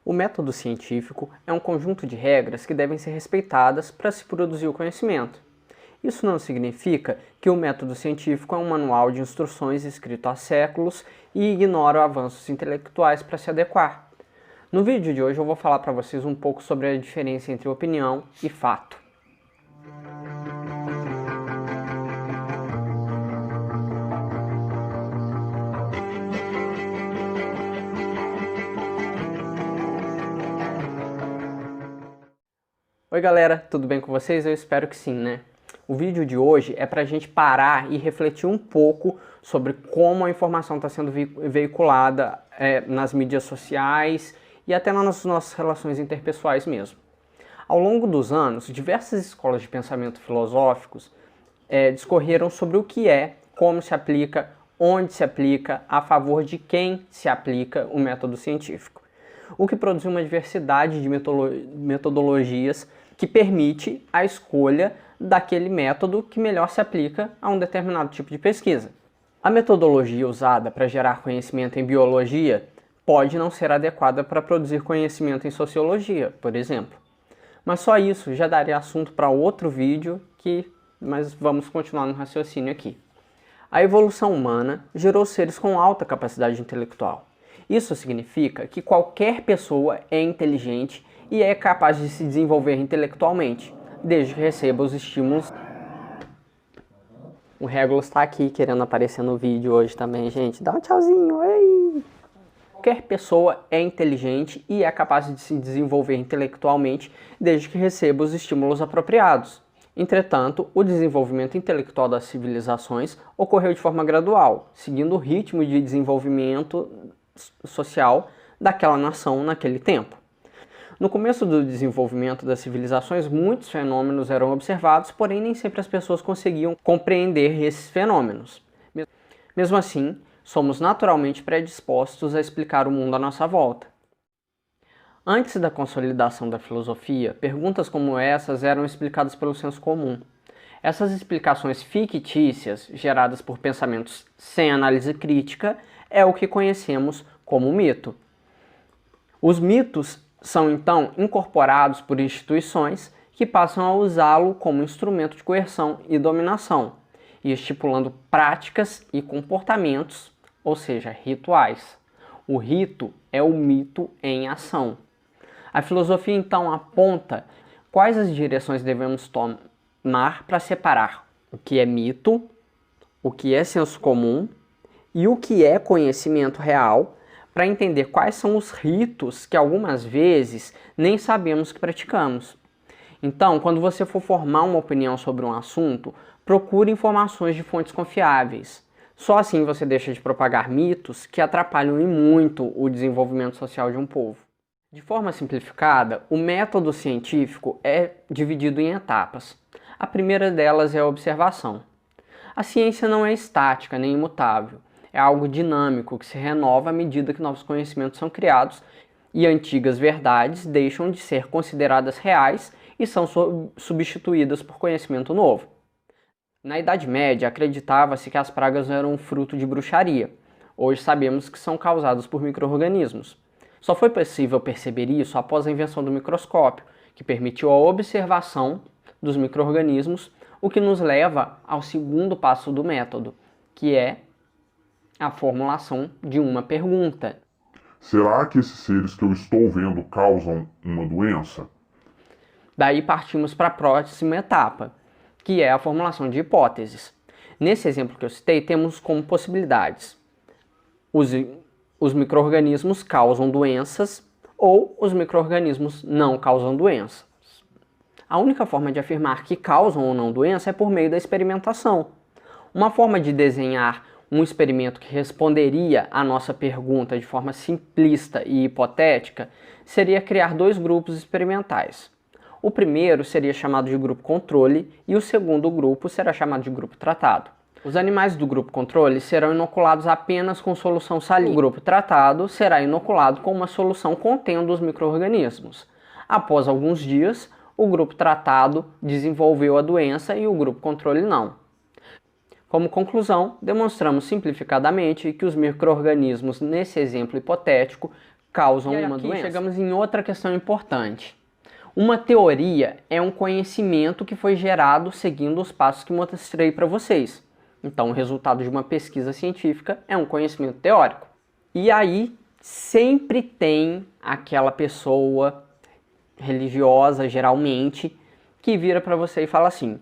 O método científico é um conjunto de regras que devem ser respeitadas para se produzir o conhecimento. Isso não significa que o método científico é um manual de instruções escrito há séculos e ignora avanços intelectuais para se adequar. No vídeo de hoje eu vou falar para vocês um pouco sobre a diferença entre opinião e fato. Oi galera, tudo bem com vocês? Eu espero que sim, né? O vídeo de hoje é para a gente parar e refletir um pouco sobre como a informação está sendo veiculada nas mídias sociais e até nas nossas relações interpessoais mesmo. Ao longo dos anos, diversas escolas de pensamento filosóficos discorreram sobre o que é, como se aplica, onde se aplica, a favor de quem se aplica o método científico. O que produziu uma diversidade de metodologias que permite a escolha daquele método que melhor se aplica a um determinado tipo de pesquisa. A metodologia usada para gerar conhecimento em biologia pode não ser adequada para produzir conhecimento em sociologia, por exemplo. Mas só isso já daria assunto para outro vídeo, mas vamos continuar no raciocínio aqui. A evolução humana gerou seres com alta capacidade intelectual. Isso significa que qualquer pessoa é inteligente e é capaz de se desenvolver intelectualmente, desde que receba os estímulos. O Regulus está aqui querendo aparecer no vídeo hoje também, gente. Dá um tchauzinho, ei! Qualquer pessoa é inteligente e é capaz de se desenvolver intelectualmente, desde que receba os estímulos apropriados. Entretanto, o desenvolvimento intelectual das civilizações ocorreu de forma gradual, seguindo o ritmo de desenvolvimento social daquela nação naquele tempo. No começo do desenvolvimento das civilizações, muitos fenômenos eram observados, porém nem sempre as pessoas conseguiam compreender esses fenômenos. Mesmo assim, somos naturalmente predispostos a explicar o mundo à nossa volta. Antes da consolidação da filosofia, perguntas como essas eram explicadas pelo senso comum. Essas explicações fictícias, geradas por pensamentos sem análise crítica, é o que conhecemos como mito. Os mitos são então incorporados por instituições que passam a usá-lo como instrumento de coerção e dominação, e estipulando práticas e comportamentos, ou seja, rituais. O rito é o mito em ação. A filosofia então aponta quais as direções devemos tomar para separar o que é mito, o que é senso comum e o que é conhecimento real, para entender quais são os ritos que algumas vezes nem sabemos que praticamos. Então, quando você for formar uma opinião sobre um assunto, procure informações de fontes confiáveis. Só assim você deixa de propagar mitos que atrapalham e muito o desenvolvimento social de um povo. De forma simplificada, o método científico é dividido em etapas. A primeira delas é a observação. A ciência não é estática nem imutável. É algo dinâmico que se renova à medida que novos conhecimentos são criados e antigas verdades deixam de ser consideradas reais e são substituídas por conhecimento novo. Na Idade Média, acreditava-se que as pragas eram fruto de bruxaria. Hoje sabemos que são causadas por micro-organismos. Só foi possível perceber isso após a invenção do microscópio, que permitiu a observação dos micro-organismos, o que nos leva ao segundo passo do método, que é a formulação de uma pergunta. Será que esses seres que eu estou vendo causam uma doença? Daí partimos para a próxima etapa, que é a formulação de hipóteses. Nesse exemplo que eu citei, temos como possibilidades: os micro-organismos causam doenças ou os micro-organismos não causam doenças. A única forma de afirmar que causam ou não doença é por meio da experimentação. Uma forma de desenhar um experimento que responderia à nossa pergunta de forma simplista e hipotética seria criar dois grupos experimentais. O primeiro seria chamado de grupo controle e o segundo grupo será chamado de grupo tratado. Os animais do grupo controle serão inoculados apenas com solução salina. O grupo tratado será inoculado com uma solução contendo os micro-organismos. Após alguns dias, o grupo tratado desenvolveu a doença e o grupo controle não. Como conclusão, demonstramos simplificadamente que os micro-organismos nesse exemplo hipotético causam uma doença. Chegamos em outra questão importante. Uma teoria é um conhecimento que foi gerado seguindo os passos que mostrei para vocês. Então, o resultado de uma pesquisa científica é um conhecimento teórico. E aí, sempre tem aquela pessoa religiosa, geralmente, que vira para você e fala assim: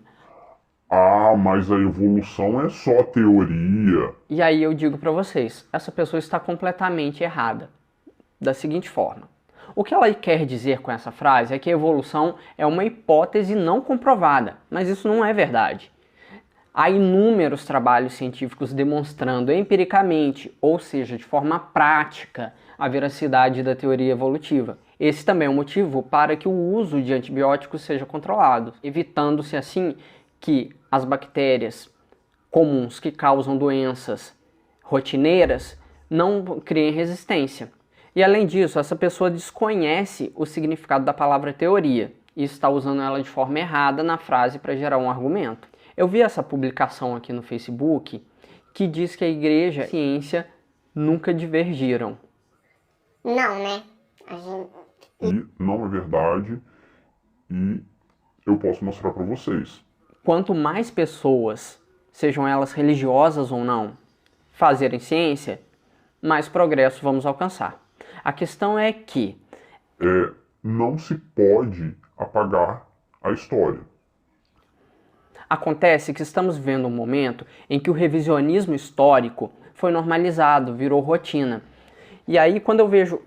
ah, mas a evolução é só teoria. E aí eu digo para vocês, essa pessoa está completamente errada. Da seguinte forma: o que ela quer dizer com essa frase é que a evolução é uma hipótese não comprovada, mas isso não é verdade. Há inúmeros trabalhos científicos demonstrando empiricamente, ou seja, de forma prática, a veracidade da teoria evolutiva. Esse também é um motivo para que o uso de antibióticos seja controlado, evitando-se assim que as bactérias comuns que causam doenças rotineiras não criem resistência. E além disso, essa pessoa desconhece o significado da palavra teoria e está usando ela de forma errada na frase para gerar um argumento. Eu vi essa publicação aqui no Facebook que diz que a igreja e a ciência nunca divergiram. Não, né? E não é verdade, e eu posso mostrar para vocês. Quanto mais pessoas, sejam elas religiosas ou não, fazerem ciência, mais progresso vamos alcançar. A questão é que não se pode apagar a história. Acontece que estamos vivendo um momento em que o revisionismo histórico foi normalizado, virou rotina. E aí, quando eu vejo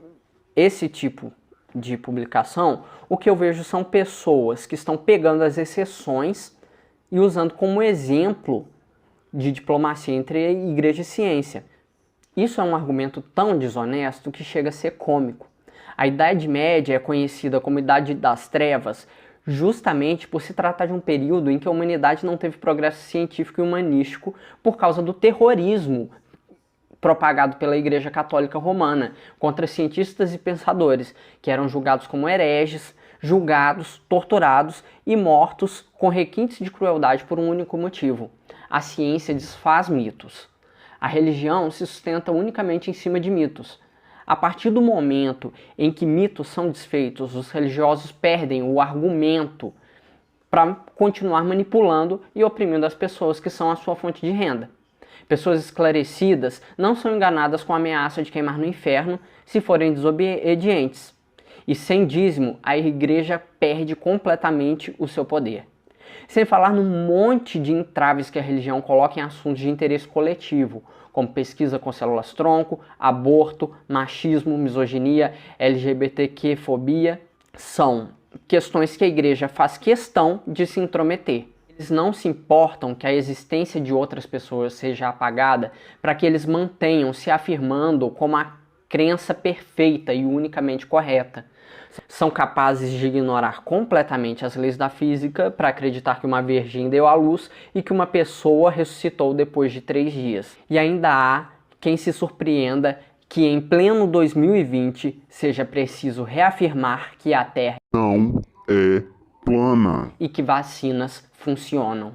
esse tipo de publicação, o que eu vejo são pessoas que estão pegando as exceções e usando como exemplo de diplomacia entre igreja e ciência. Isso é um argumento tão desonesto que chega a ser cômico. A Idade Média é conhecida como Idade das Trevas justamente por se tratar de um período em que a humanidade não teve progresso científico e humanístico por causa do terrorismo propagado pela Igreja Católica Romana contra cientistas e pensadores que eram julgados como hereges, julgados, torturados e mortos com requintes de crueldade por um único motivo: a ciência desfaz mitos. A religião se sustenta unicamente em cima de mitos. A partir do momento em que mitos são desfeitos, os religiosos perdem o argumento para continuar manipulando e oprimindo as pessoas que são a sua fonte de renda. Pessoas esclarecidas não são enganadas com a ameaça de queimar no inferno se forem desobedientes. E sem dízimo, a igreja perde completamente o seu poder. Sem falar no monte de entraves que a religião coloca em assuntos de interesse coletivo, como pesquisa com células-tronco, aborto, machismo, misoginia, LGBTQ-fobia. São questões que a igreja faz questão de se intrometer. Eles não se importam que a existência de outras pessoas seja apagada para que eles mantenham se afirmando como a crença perfeita e unicamente correta. São capazes de ignorar completamente as leis da física para acreditar que uma virgem deu à luz e que uma pessoa ressuscitou depois de 3 dias. E ainda há quem se surpreenda que em pleno 2020 seja preciso reafirmar que a Terra não é plana e que vacinas funcionam.